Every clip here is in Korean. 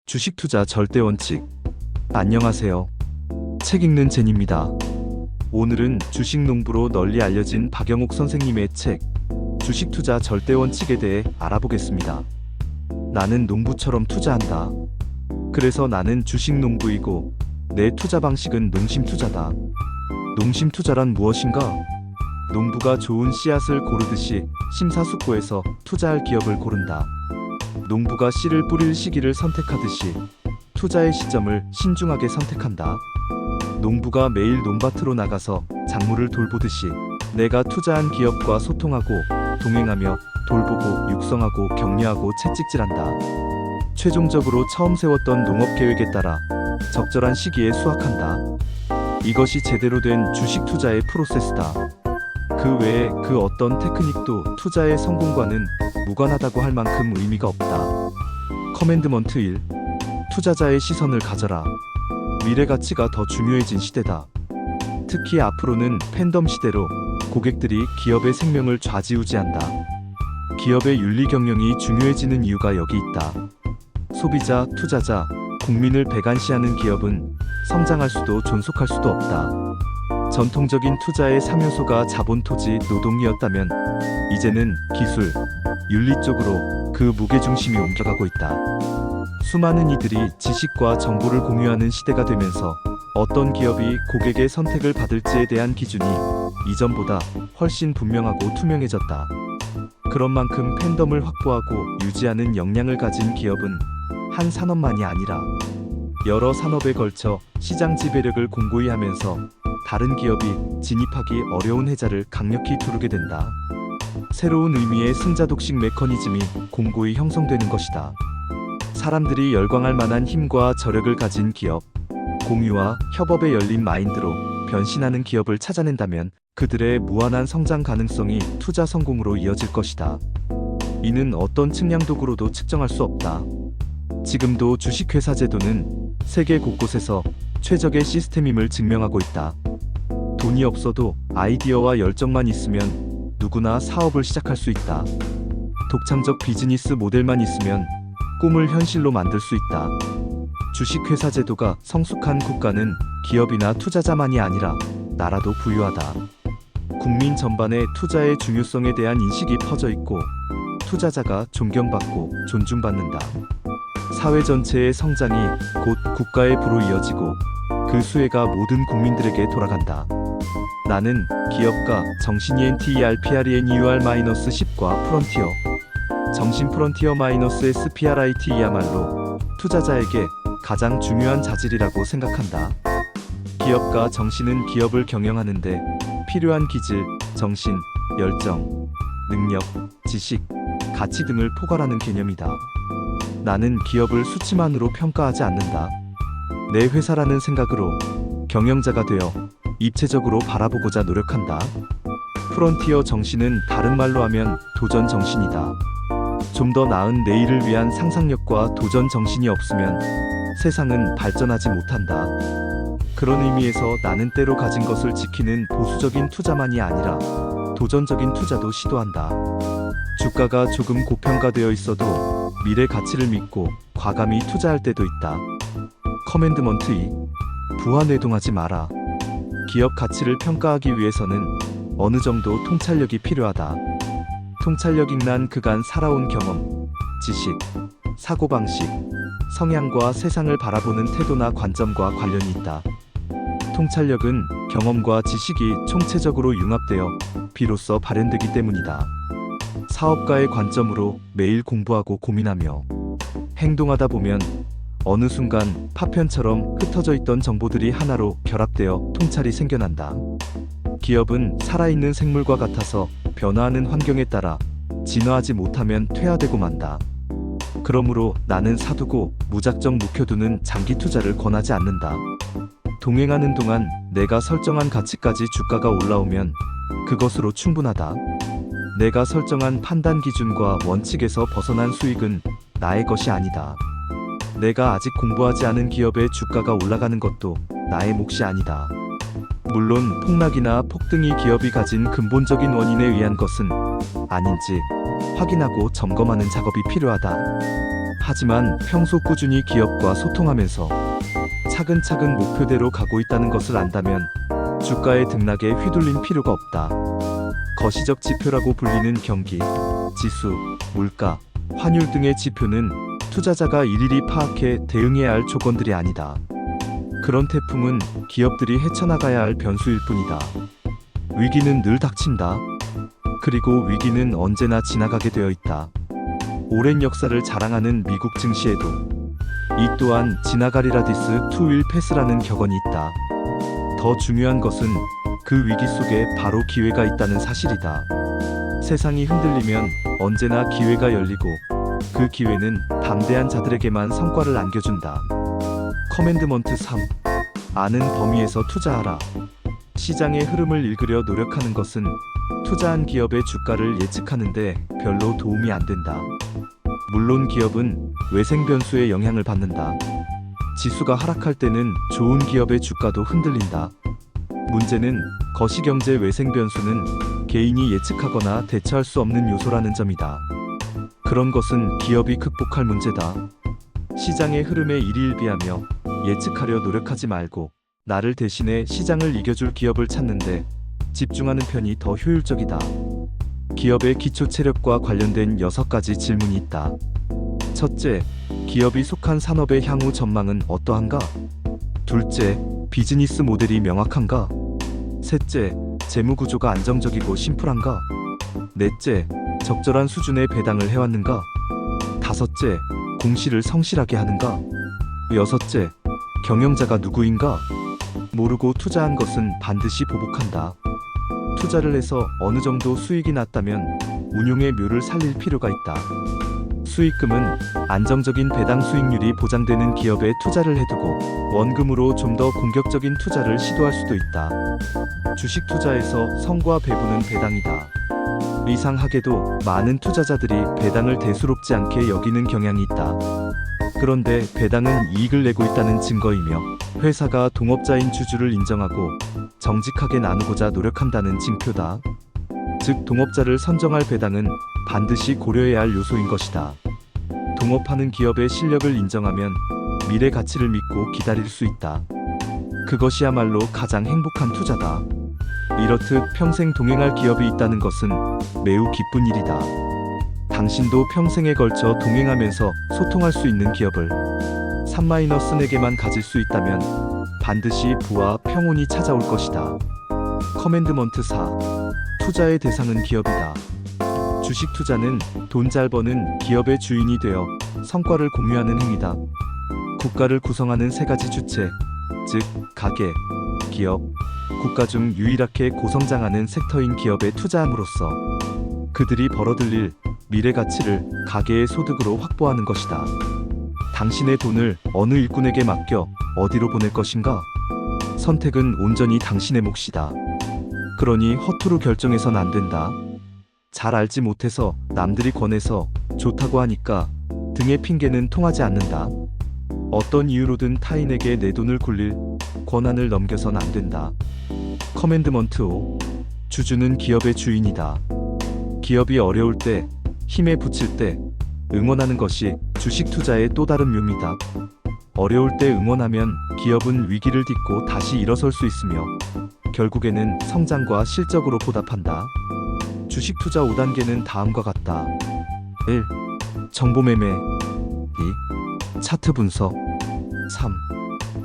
주식 투자 절대 원칙. 안녕하세요. 책 읽는 젠입니다. 오늘은 주식 농부로 널리 알려진 박영옥 선생님의 책 주식 투자 절대 원칙에 대해 알아보겠습니다. 나는 농부처럼 투자한다. 그래서 나는 주식 농부이고 내 투자 방식은 농심 투자다. 농심 투자란 무엇인가? 농부가 좋은 씨앗을 고르듯이 심사숙고해서 투자할 기업을 고른다. 농부가 씨를 뿌릴 시기를 선택하듯이 투자의 시점을 신중하게 선택한다. 농부가 매일 논밭으로 나가서 작물을 돌보듯이 내가 투자한 기업과 소통하고 동행하며 돌보고 육성하고 격려하고 채찍질한다. 최종적으로 처음 세웠던 농업계획에 따라 적절한 시기에 수확한다. 이것이 제대로 된 주식 투자의 프로세스다. 그 외에 그 어떤 테크닉도 투자의 성공과는 무관하다고 할 만큼 의미가 없다. 커맨드먼트 1. 투자자의 시선을 가져라. 미래 가치가 더 중요해진 시대다. 특히 앞으로는 팬덤 시대로 고객들이 기업의 생명을 좌지우지한다. 기업의 윤리 경영이 중요해지는 이유가 여기 있다. 소비자, 투자자, 국민을 배관시하는 기업은 성장할 수도 존속할 수도 없다. 전통적인 투자의 3요소가 자본, 토지, 노동이었다면 이제는 기술, 윤리 쪽으로 그 무게중심이 옮겨가고 있다. 수많은 이들이 지식과 정보를 공유하는 시대가 되면서 어떤 기업이 고객의 선택을 받을지에 대한 기준이 이전보다 훨씬 분명하고 투명해졌다. 그런 만큼 팬덤을 확보하고 유지하는 역량을 가진 기업은 한 산업만이 아니라 여러 산업에 걸쳐 시장 지배력을 공고히 하면서 다른 기업이 진입하기 어려운 혜자를 강력히 두르게 된다. 새로운 의미의 승자독식 메커니즘이 공고히 형성되는 것이다. 사람들이 열광할 만한 힘과 저력을 가진 기업, 공유와 협업에 열린 마인드로 변신하는 기업을 찾아낸다면 그들의 무한한 성장 가능성이 투자 성공으로 이어질 것이다. 이는 어떤 측량 도구로도 측정할 수 없다. 지금도 주식회사 제도는 세계 곳곳에서 최적의 시스템임을 증명하고 있다. 돈이 없어도 아이디어와 열정만 있으면 누구나 사업을 시작할 수 있다. 독창적 비즈니스 모델만 있으면 꿈을 현실로 만들 수 있다. 주식회사 제도가 성숙한 국가는 기업이나 투자자만이 아니라 나라도 부유하다. 국민 전반에 투자의 중요성에 대한 인식이 퍼져 있고 투자자가 존경받고 존중받는다. 사회 전체의 성장이 곧 국가의 부로 이어지고 그 수혜가 모든 국민들에게 돌아간다. 나는 기업가 정신ENTERPRENEUR-10과 프론티어 정신 프론티어 -SPRIT이야말로 투자자에게 가장 중요한 자질이라고 생각한다. 기업가 정신은 기업을 경영하는데 필요한 기질, 정신, 열정, 능력, 지식, 가치 등을 포괄하는 개념이다. 나는 기업을 수치만으로 평가하지 않는다. 내 회사라는 생각으로 경영자가 되어 입체적으로 바라보고자 노력한다. 프론티어 정신은 다른 말로 하면 도전 정신이다. 좀 더 나은 내일을 위한 상상력과 도전 정신이 없으면 세상은 발전하지 못한다. 그런 의미에서 나는 때로 가진 것을 지키는 보수적인 투자만이 아니라 도전적인 투자도 시도한다. 주가가 조금 고평가되어 있어도 미래 가치를 믿고 과감히 투자할 때도 있다. 커맨드먼트 2. 부하뇌동하지 마라. 기업 가치를 평가하기 위해서는 어느 정도 통찰력이 필요하다. 통찰력이 난 그간 살아온 경험, 지식, 사고방식, 성향과 세상을 바라보는 태도나 관점과 관련이 있다. 통찰력은 경험과 지식이 총체적으로 융합되어 비로소 발현되기 때문이다. 사업가의 관점으로 매일 공부하고 고민하며 행동하다 보면 어느 순간 파편처럼 흩어져 있던 정보들이 하나로 결합되어 통찰이 생겨난다. 기업은 살아있는 생물과 같아서 변화하는 환경에 따라 진화하지 못하면 퇴화되고 만다. 그러므로 나는 사두고 무작정 묵혀두는 장기 투자를 권하지 않는다. 동행하는 동안 내가 설정한 가치까지 주가가 올라오면 그것으로 충분하다. 내가 설정한 판단 기준과 원칙에서 벗어난 수익은 나의 것이 아니다. 내가 아직 공부하지 않은 기업의 주가가 올라가는 것도 나의 몫이 아니다. 물론 폭락이나 폭등이 기업이 가진 근본적인 원인에 의한 것은 아닌지 확인하고 점검하는 작업이 필요하다. 하지만 평소 꾸준히 기업과 소통하면서 차근차근 목표대로 가고 있다는 것을 안다면 주가의 등락에 휘둘릴 필요가 없다. 거시적 지표라고 불리는 경기, 지수, 물가, 환율 등의 지표는 투자자가 일일이 파악해 대응해야 할 조건들이 아니다. 그런 태풍은 기업들이 헤쳐나가야 할 변수일 뿐이다. 위기는 늘 닥친다. 그리고 위기는 언제나 지나가게 되어 있다. 오랜 역사를 자랑하는 미국 증시에도 이 또한 지나가리라 디스 투 윌 패스라는 격언이 있다. 더 중요한 것은 그 위기 속에 바로 기회가 있다는 사실이다. 세상이 흔들리면 언제나 기회가 열리고 그 기회는 담대한 자들에게만 성과를 안겨준다. 커맨드먼트 3. 아는 범위에서 투자하라. 시장의 흐름을 읽으려 노력하는 것은 투자한 기업의 주가를 예측하는데 별로 도움이 안 된다. 물론 기업은 외생 변수의 영향을 받는다. 지수가 하락할 때는 좋은 기업의 주가도 흔들린다. 문제는 거시경제 외생 변수는 개인이 예측하거나 대처할 수 없는 요소라는 점이다. 그런 것은 기업이 극복할 문제다. 시장의 흐름에 일희일비하며 예측하려 노력하지 말고 나를 대신해 시장을 이겨줄 기업을 찾는데 집중하는 편이 더 효율적이다. 기업의 기초 체력과 관련된 6가지 질문이 있다. 첫째, 기업이 속한 산업의 향후 전망은 어떠한가? 둘째, 비즈니스 모델이 명확한가? 셋째, 재무 구조가 안정적이고 심플한가? 넷째, 적절한 수준의 배당을 해왔는가? 다섯째, 공시를 성실하게 하는가? 여섯째, 경영자가 누구인가? 모르고 투자한 것은 반드시 보복한다. 투자를 해서 어느 정도 수익이 났다면 운용의 묘를 살릴 필요가 있다. 수익금은 안정적인 배당 수익률이 보장되는 기업에 투자를 해두고 원금으로 좀 더 공격적인 투자를 시도할 수도 있다. 주식 투자에서 성과 배분은 배당이다. 이상하게도 많은 투자자들이 배당을 대수롭지 않게 여기는 경향이 있다. 그런데 배당은 이익을 내고 있다는 증거이며 회사가 동업자인 주주를 인정하고 정직하게 나누고자 노력한다는 징표다. 즉 동업자를 선정할 배당은 반드시 고려해야 할 요소인 것이다. 동업하는 기업의 실력을 인정하면 미래 가치를 믿고 기다릴 수 있다. 그것이야말로 가장 행복한 투자다. 이렇듯 평생 동행할 기업이 있다는 것은 매우 기쁜 일이다. 당신도 평생에 걸쳐 동행하면서 소통할 수 있는 기업을 3-4개만 가질 수 있다면 반드시 부와 평온이 찾아올 것이다. 커맨드먼트 4. 투자의 대상은 기업이다. 주식 투자는 돈 잘 버는 기업의 주인이 되어 성과를 공유하는 행위다. 국가를 구성하는 3가지 주체, 즉 가계, 기업, 국가 중 유일하게 고성장하는 섹터인 기업에 투자함으로써 그들이 벌어들일 미래 가치를 가계의 소득으로 확보하는 것이다. 당신의 돈을 어느 일꾼에게 맡겨 어디로 보낼 것인가? 선택은 온전히 당신의 몫이다. 그러니 허투루 결정해선 안 된다. 잘 알지 못해서 남들이 권해서 좋다고 하니까 등의 핑계는 통하지 않는다. 어떤 이유로든 타인에게 내 돈을 굴릴 권한을 넘겨선 안 된다. 커맨드먼트 5. 주주는 기업의 주인이다. 기업이 어려울 때, 힘에 부칠 때 응원하는 것이 주식 투자의 또 다른 묘미다. 어려울 때 응원하면 기업은 위기를 딛고 다시 일어설 수 있으며 결국에는 성장과 실적으로 보답한다. 주식 투자 5단계는 다음과 같다. 1. 정보 매매. 2. 차트 분석. 3.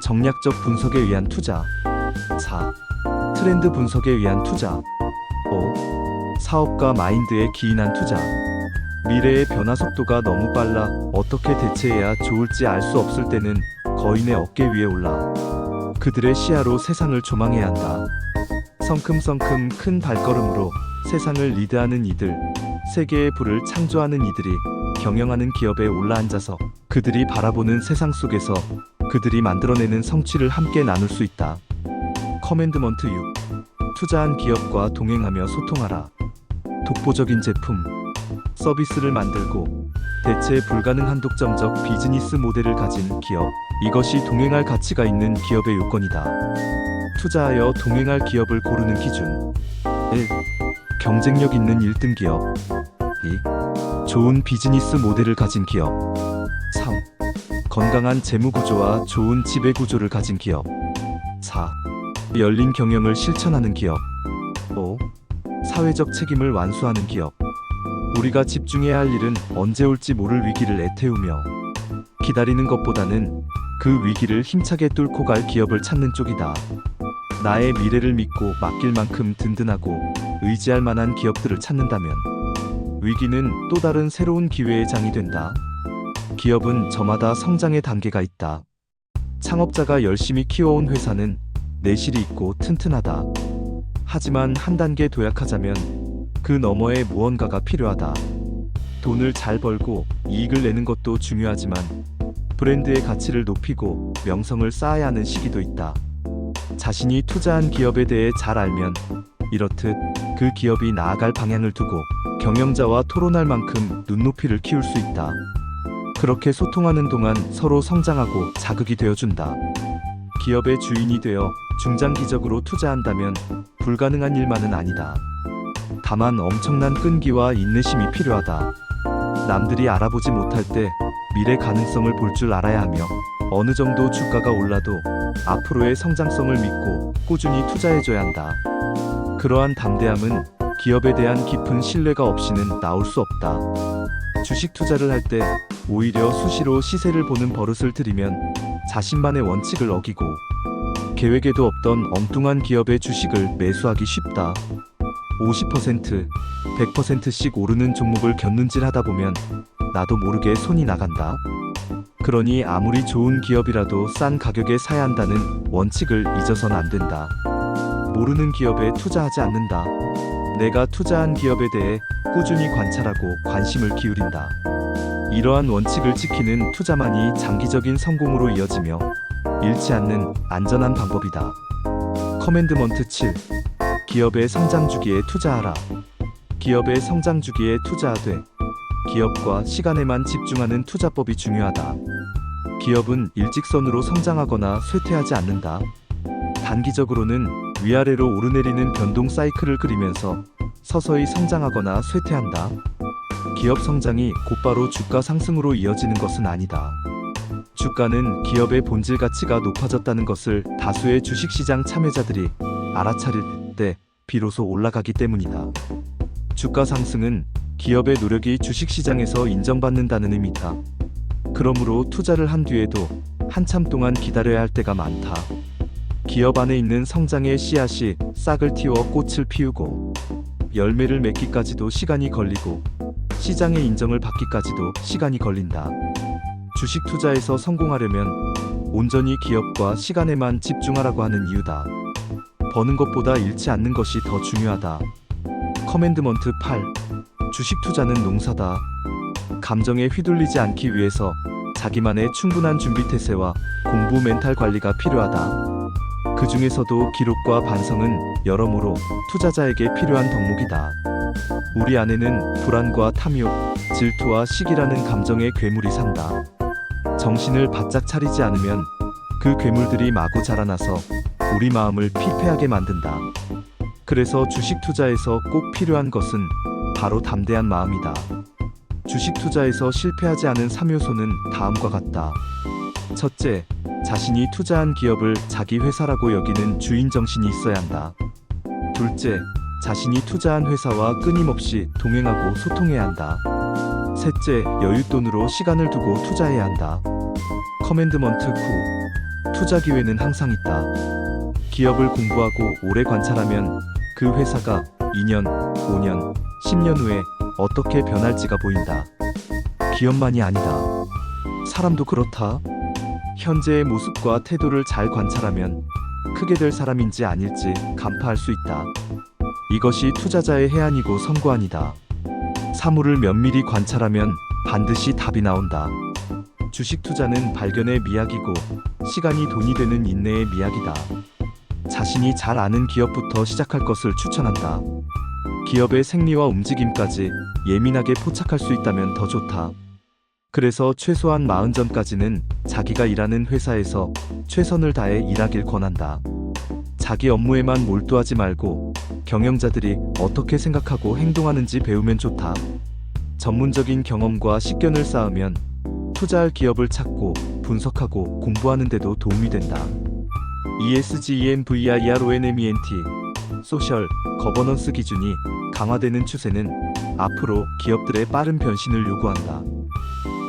정략적 분석에 의한 투자. 4. 트렌드 분석에 의한 투자. 5. 사업가 마인드에 기인한 투자. 미래의 변화 속도가 너무 빨라 어떻게 대처해야 좋을지 알 수 없을 때는 거인의 어깨 위에 올라 그들의 시야로 세상을 조망해야 한다. 성큼성큼 큰 발걸음으로 세상을 리드하는 이들, 세계의 부를 창조하는 이들이 경영하는 기업에 올라앉아서 그들이 바라보는 세상 속에서 그들이 만들어내는 성취를 함께 나눌 수 있다. 커맨드먼트 6. 투자한 기업과 동행하며 소통하라. 독보적인 제품, 서비스를 만들고 대체 불가능한 독점적 비즈니스 모델을 가진 기업, 이것이 동행할 가치가 있는 기업의 요건이다. 투자하여 동행할 기업을 고르는 기준. 1. 경쟁력 있는 1등 기업. 2. 좋은 비즈니스 모델을 가진 기업. 건강한 재무 구조와 좋은 지배 구조를 가진 기업. 4. 열린 경영을 실천하는 기업. 5. 사회적 책임을 완수하는 기업. 우리가 집중해야 할 일은 언제 올지 모를 위기를 애태우며 기다리는 것보다는 그 위기를 힘차게 뚫고 갈 기업을 찾는 쪽이다. 나의 미래를 믿고 맡길 만큼 든든하고 의지할 만한 기업들을 찾는다면 위기는 또 다른 새로운 기회의 장이 된다. 기업은 저마다 성장의 단계가 있다. 창업자가 열심히 키워온 회사는 내실이 있고 튼튼하다. 하지만 한 단계 도약하자면 그 너머에 무언가가 필요하다. 돈을 잘 벌고 이익을 내는 것도 중요하지만 브랜드의 가치를 높이고 명성을 쌓아야 하는 시기도 있다. 자신이 투자한 기업에 대해 잘 알면 이렇듯 그 기업이 나아갈 방향을 두고 경영자와 토론할 만큼 눈높이를 키울 수 있다. 그렇게 소통하는 동안 서로 성장하고 자극이 되어준다. 기업의 주인이 되어 중장기적으로 투자한다면 불가능한 일만은 아니다. 다만 엄청난 끈기와 인내심이 필요하다. 남들이 알아보지 못할 때 미래 가능성을 볼 줄 알아야 하며 어느 정도 주가가 올라도 앞으로의 성장성을 믿고 꾸준히 투자해줘야 한다. 그러한 담대함은 기업에 대한 깊은 신뢰가 없이는 나올 수 없다. 주식 투자를 할 때 오히려 수시로 시세를 보는 버릇을 들이면 자신만의 원칙을 어기고 계획에도 없던 엉뚱한 기업의 주식을 매수하기 쉽다. 50%, 100%씩 오르는 종목을 곁눈질하다 보면 나도 모르게 손이 나간다. 그러니 아무리 좋은 기업이라도 싼 가격에 사야 한다는 원칙을 잊어선 안 된다. 모르는 기업에 투자하지 않는다. 내가 투자한 기업에 대해 꾸준히 관찰하고 관심을 기울인다. 이러한 원칙을 지키는 투자만이 장기적인 성공으로 이어지며 잃지 않는 안전한 방법이다. 커맨드먼트 7. 기업의 성장 주기에 투자하라. 기업의 성장 주기에 투자하되 기업과 시간에만 집중하는 투자법이 중요하다. 기업은 일직선으로 성장하거나 쇠퇴하지 않는다. 단기적으로는 위아래로 오르내리는 변동 사이클을 그리면서 서서히 성장하거나 쇠퇴한다. 기업 성장이 곧바로 주가 상승으로 이어지는 것은 아니다. 주가는 기업의 본질 가치가 높아졌다는 것을 다수의 주식시장 참여자들이 알아차릴 때 비로소 올라가기 때문이다. 주가 상승은 기업의 노력이 주식시장에서 인정받는다는 의미다. 그러므로 투자를 한 뒤에도 한참 동안 기다려야 할 때가 많다. 기업 안에 있는 성장의 씨앗이 싹을 틔워 꽃을 피우고 열매를 맺기까지도 시간이 걸리고 시장의 인정을 받기까지도 시간이 걸린다. 주식 투자에서 성공하려면 온전히 기업과 시간에만 집중하라고 하는 이유다. 버는 것보다 잃지 않는 것이 더 중요하다. 커맨드먼트 8. 주식 투자는 농사다. 감정에 휘둘리지 않기 위해서 자기만의 충분한 준비 태세와 공부 멘탈 관리가 필요하다. 그 중에서도 기록과 반성은 여러모로 투자자에게 필요한 덕목이다. 우리 안에는 불안과 탐욕, 질투와 시기라는 감정의 괴물이 산다. 정신을 바짝 차리지 않으면 그 괴물들이 마구 자라나서 우리 마음을 피폐하게 만든다. 그래서 주식 투자에서 꼭 필요한 것은 바로 담대한 마음이다. 주식 투자에서 실패하지 않은 3요소는 다음과 같다. 첫째, 자신이 투자한 기업을 자기 회사라고 여기는 주인 정신이 있어야 한다. 둘째, 자신이 투자한 회사와 끊임없이 동행하고 소통해야 한다. 셋째, 여윳돈으로 시간을 두고 투자해야 한다. 커맨드먼트 9. 투자 기회는 항상 있다. 기업을 공부하고 오래 관찰하면 그 회사가 2년, 5년, 10년 후에 어떻게 변할지가 보인다. 기업만이 아니다. 사람도 그렇다. 현재의 모습과 태도를 잘 관찰하면 크게 될 사람인지 아닐지 간파할 수 있다. 이것이 투자자의 해안이고 선고안이다. 사물을 면밀히 관찰하면 반드시 답이 나온다. 주식 투자는 발견의 미학이고 시간이 돈이 되는 인내의 미학이다. 자신이 잘 아는 기업부터 시작할 것을 추천한다. 기업의 생리와 움직임까지 예민하게 포착할 수 있다면 더 좋다. 그래서 최소한 40전까지는 자기가 일하는 회사에서 최선을 다해 일하길 권한다. 자기 업무에만 몰두하지 말고 경영자들이 어떻게 생각하고 행동하는지 배우면 좋다. 전문적인 경험과 식견을 쌓으면 투자할 기업을 찾고 분석하고 공부하는 데도 도움이 된다. ESG-ENVIRONMENT 소셜 거버넌스 기준이 강화되는 추세는 앞으로 기업들의 빠른 변신을 요구한다.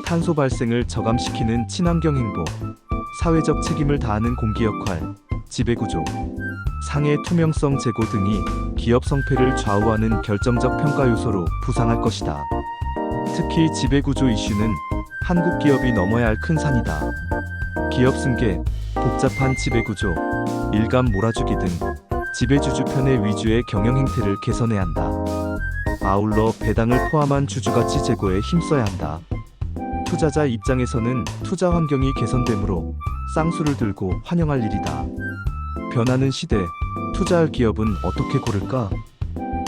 탄소 발생을 저감시키는 친환경 행보, 사회적 책임을 다하는 공기 역할, 지배구조, 상해 투명성 제고 등이 기업 성패를 좌우하는 결정적 평가 요소로 부상할 것이다. 특히 지배구조 이슈는 한국 기업이 넘어야 할 큰 산이다. 기업 승계, 복잡한 지배구조, 일감 몰아주기 등 지배주주 편의 위주의 경영 행태를 개선해야 한다. 아울러 배당을 포함한 주주가치 제고에 힘써야 한다. 투자자 입장에서는 투자 환경이 개선되므로 쌍수를 들고 환영할 일이다. 변하는 시대, 투자할 기업은 어떻게 고를까?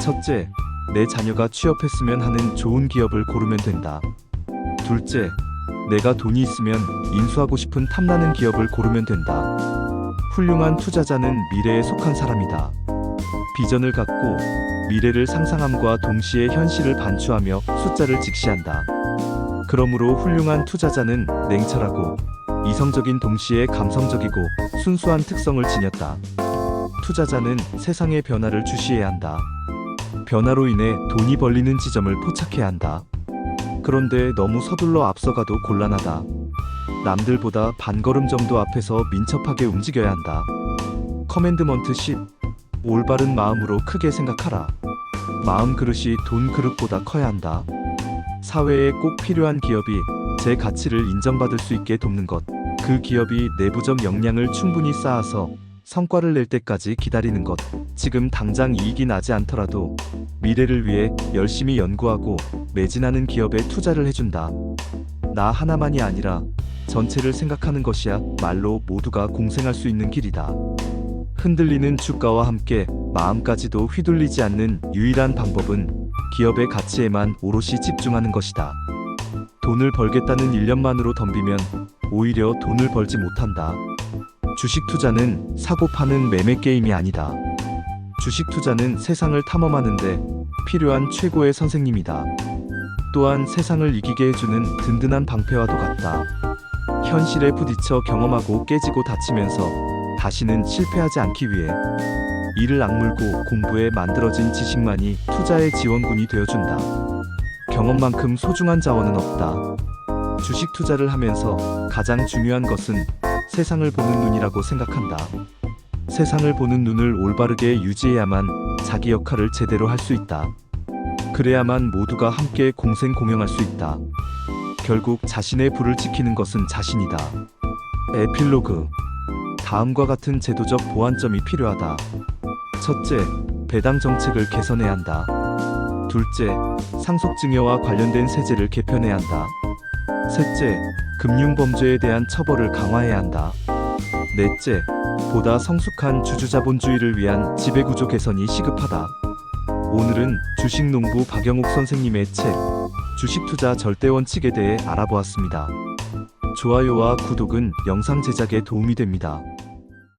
첫째, 내 자녀가 취업했으면 하는 좋은 기업을 고르면 된다. 둘째, 내가 돈이 있으면 인수하고 싶은 탐나는 기업을 고르면 된다. 훌륭한 투자자는 미래에 속한 사람이다. 비전을 갖고 미래를 상상함과 동시에 현실을 반추하며 숫자를 직시한다. 그러므로 훌륭한 투자자는 냉철하고 이성적인 동시에 감성적이고 순수한 특성을 지녔다. 투자자는 세상의 변화를 주시해야 한다. 변화로 인해 돈이 벌리는 지점을 포착해야 한다. 그런데 너무 서둘러 앞서가도 곤란하다. 남들보다 반걸음 정도 앞에서 민첩하게 움직여야 한다. 커맨드먼트 10. 올바른 마음으로 크게 생각하라. 마음 그릇이 돈 그릇보다 커야 한다. 사회에 꼭 필요한 기업이 제 가치를 인정받을 수 있게 돕는 것. 그 기업이 내부적 역량을 충분히 쌓아서 성과를 낼 때까지 기다리는 것. 지금 당장 이익이 나지 않더라도 미래를 위해 열심히 연구하고 매진하는 기업에 투자를 해준다. 나 하나만이 아니라 전체를 생각하는 것이야 말로 모두가 공생할 수 있는 길이다. 흔들리는 주가와 함께 마음까지도 휘둘리지 않는 유일한 방법은 기업의 가치에만 오롯이 집중하는 것이다. 돈을 벌겠다는 일념만으로 덤비면 오히려 돈을 벌지 못한다. 주식 투자는 사고 파는 매매 게임이 아니다. 주식 투자는 세상을 탐험하는데 필요한 최고의 선생님이다. 또한 세상을 이기게 해주는 든든한 방패와도 같다. 현실에 부딪혀 경험하고 깨지고 다치면서 다시는 실패하지 않기 위해 이를 악물고 공부해 만들어진 지식만이 투자의 지원군이 되어준다. 경험만큼 소중한 자원은 없다. 주식 투자를 하면서 가장 중요한 것은 세상을 보는 눈이라고 생각한다. 세상을 보는 눈을 올바르게 유지해야만 자기 역할을 제대로 할 수 있다. 그래야만 모두가 함께 공생공영할 수 있다. 결국 자신의 부를 지키는 것은 자신이다. 에필로그. 다음과 같은 제도적 보완점이 필요하다. 첫째, 배당 정책을 개선해야 한다. 둘째, 상속증여와 관련된 세제를 개편해야 한다. 셋째, 금융범죄에 대한 처벌을 강화해야 한다. 넷째, 보다 성숙한 주주자본주의를 위한 지배구조 개선이 시급하다. 오늘은 주식농부 박영옥 선생님의 책 주식투자 절대원칙에 대해 알아보았습니다. 좋아요와 구독은 영상 제작에 도움이 됩니다.